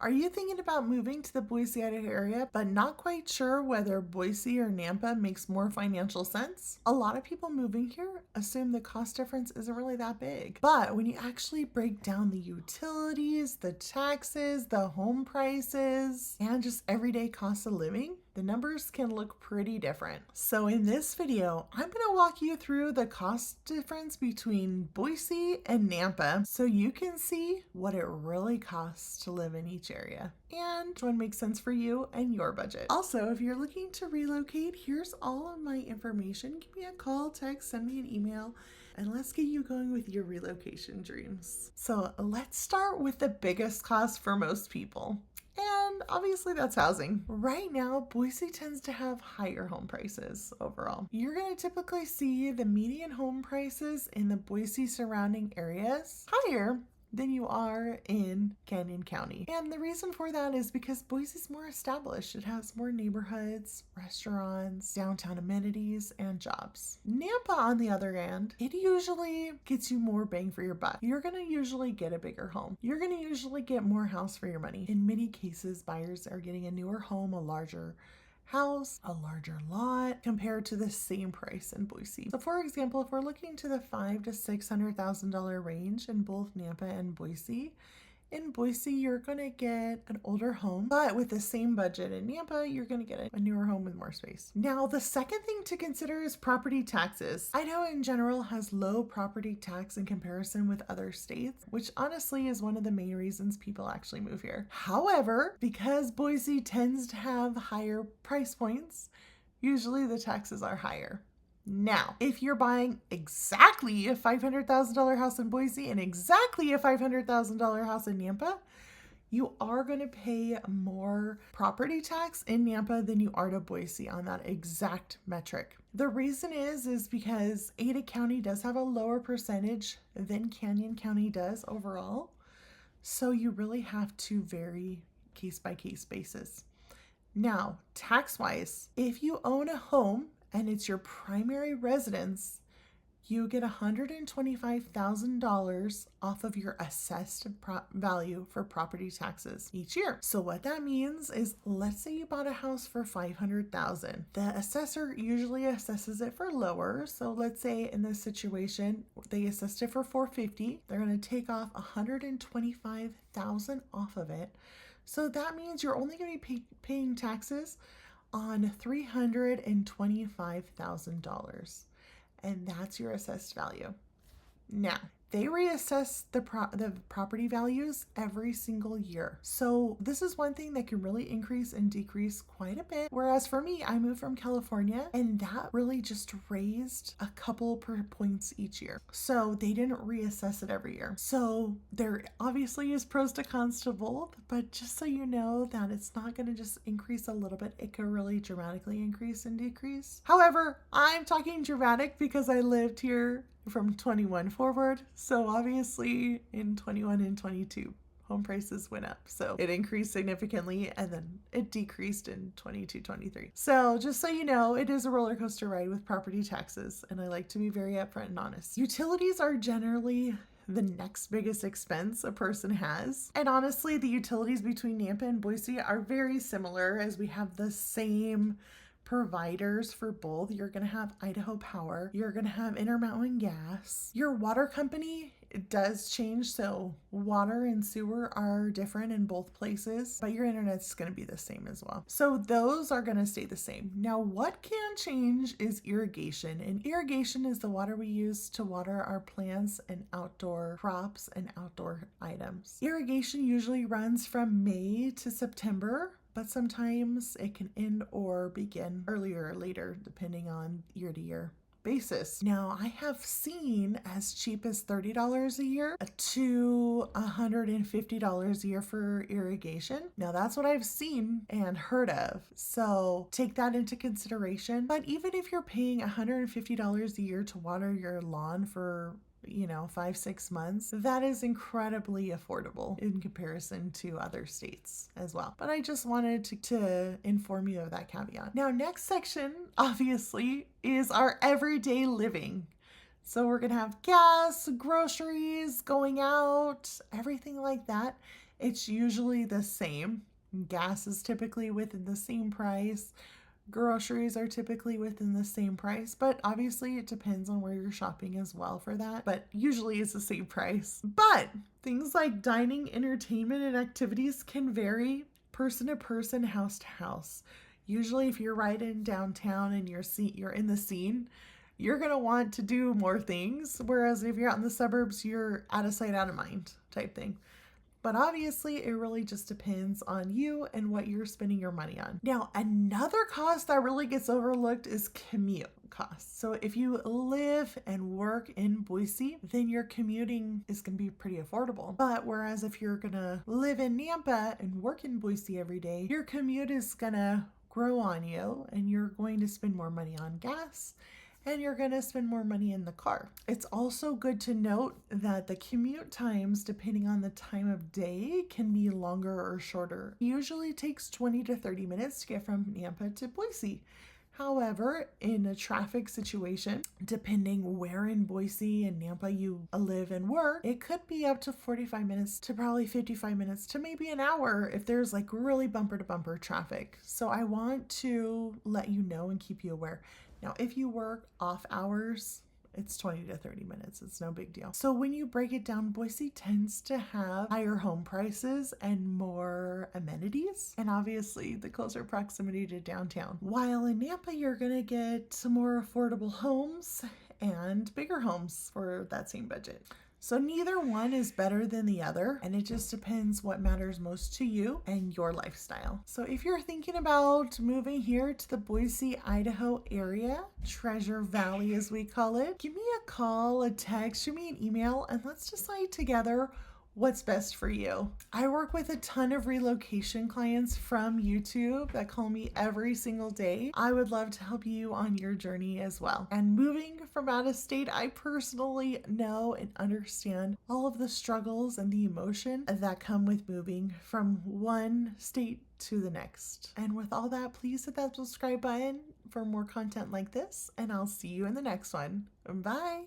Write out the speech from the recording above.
Are you thinking about moving to the Boise, Idaho area, but not quite sure whether Boise or Nampa makes more financial sense? A lot of people moving here assume the cost difference isn't really that big. But when you actually break down the utilities, the taxes, the home prices, and just everyday cost of living, the numbers can look pretty different. So in this video, I'm going to walk you through the cost difference between Boise and Nampa so you can see what it really costs to live in each area and which one makes sense for you and your budget. Also, if you're looking to relocate, here's all of my information. Give me a call, text, send me an email, and let's get you going with your relocation dreams. So let's start with the biggest cost for most people. And obviously that's housing. Right now, Boise tends to have higher home prices overall. You're going to typically see the median home prices in the Boise surrounding areas higher than you are in Canyon County. And the reason for that is because Boise's more established. It has more neighborhoods, restaurants, downtown amenities, and jobs. Nampa, on the other hand, it usually gets you more bang for your buck. You're going to usually get a bigger home. You're going to usually get more house for your money. In many cases, buyers are getting a newer home, a larger house, a larger lot compared to the same price in Boise. So for example, if we're looking to the $500,000 to $600,000 range in both Nampa and Boise, in Boise, you're going to get an older home, but with the same budget in Nampa, you're going to get a newer home with more space. Now, the second thing to consider is property taxes. Idaho in general has low property tax in comparison with other states, which honestly is one of the main reasons people actually move here. However, because Boise tends to have higher price points, usually the taxes are higher. Now, if you're buying exactly a $500,000 house in Boise and exactly a $500,000 house in Nampa, you are going to pay more property tax in Nampa than you are to Boise on that exact metric. The reason is because Ada County does have a lower percentage than Canyon County does overall. So you really have to vary case by case basis. Now, tax-wise, if you own a home and it's your primary residence, you get $125,000 off of your assessed value for property taxes each year. So what that means is, let's say you bought a house for $500,000. The assessor usually assesses it for lower. So let's say in this situation, they assessed it for $450,000. They're going to take off $125,000 off of it. So that means you're only going to be paying taxes on $325,000, and that's your assessed value. Now, they reassess the property values every single year. So this is one thing that can really increase and decrease quite a bit. Whereas for me, I moved from California and that really just raised a couple per points each year. So they didn't reassess it every year. So there obviously is pros to cons to both, but just so you know that it's not going to just increase a little bit. It could really dramatically increase and decrease. However, I'm talking dramatic because I lived here from 21 forward. So obviously in 21 and 22, home prices went up. So it increased significantly and then it decreased in 22, 23. So just so you know, it is a roller coaster ride with property taxes. And I like to be very upfront and honest. Utilities are generally the next biggest expense a person has. And honestly, the utilities between Nampa and Boise are very similar as we have the same providers for both. You're going to have Idaho Power. You're going to have Intermountain Gas. Your water company does change, so water and sewer are different in both places, but your internet's going to be the same as well. So those are going to stay the same. Now, what can change is irrigation, and irrigation is the water we use to water our plants and outdoor crops and outdoor items. Irrigation usually runs from May to September, but sometimes it can end or begin earlier or later, depending on year to year basis. Now, I have seen as cheap as $30 a year to $150 a year for irrigation. Now, that's what I've seen and heard of. So take that into consideration. But even if you're paying $150 a year to water your lawn for 5-6 months, that is incredibly affordable in comparison to other states as well. But I just wanted to inform you of that caveat. Now, next section, obviously, is our everyday living. So we're going to have gas, groceries, going out, everything like that. it's usually the same. Gas is typically within the same price. Groceries are typically within the same price, but obviously it depends on where you're shopping as well for that, but usually it's the same price. But things like dining, entertainment, and activities can vary person to person, house to house. Usually if you're right in downtown and you're in the scene, you're going to want to do more things, whereas if you're out in the suburbs, you're out of sight, out of mind type thing. But obviously, it really just depends on you and what you're spending your money on. Now, another cost that really gets overlooked is commute costs. So if you live and work in Boise, then your commuting is going to be pretty affordable. But whereas if you're going to live in Nampa and work in Boise every day, your commute is going to grow on you and you're going to spend more money on gas and you're going to spend more money in the car. It's also good to note that the commute times, depending on the time of day, can be longer or shorter. It usually takes 20 to 30 minutes to get from Nampa to Boise. However, in a traffic situation, depending where in Boise and Nampa you live and work, it could be up to 45 minutes to probably 55 minutes to maybe an hour if there's like really bumper to bumper traffic. So I want to let you know and keep you aware. Now, if you work off hours, it's 20 to 30 minutes. It's no big deal. So when you break it down, Boise tends to have higher home prices and more amenities, and obviously the closer proximity to downtown. While in Nampa, you're going to get some more affordable homes and bigger homes for that same budget. So neither one is better than the other, and it just depends what matters most to you and your lifestyle. So if you're thinking about moving here to the Boise, Idaho area, Treasure Valley as we call it, give me a call, a text, shoot me an email, and let's decide together what's best for you. I work with a ton of relocation clients from YouTube that call me every single day. I would love to help you on your journey as well. And moving from out of state, I personally know and understand all of the struggles and the emotion that come with moving from one state to the next. And with all that, please hit that subscribe button for more content like this, and I'll see you in the next one. Bye.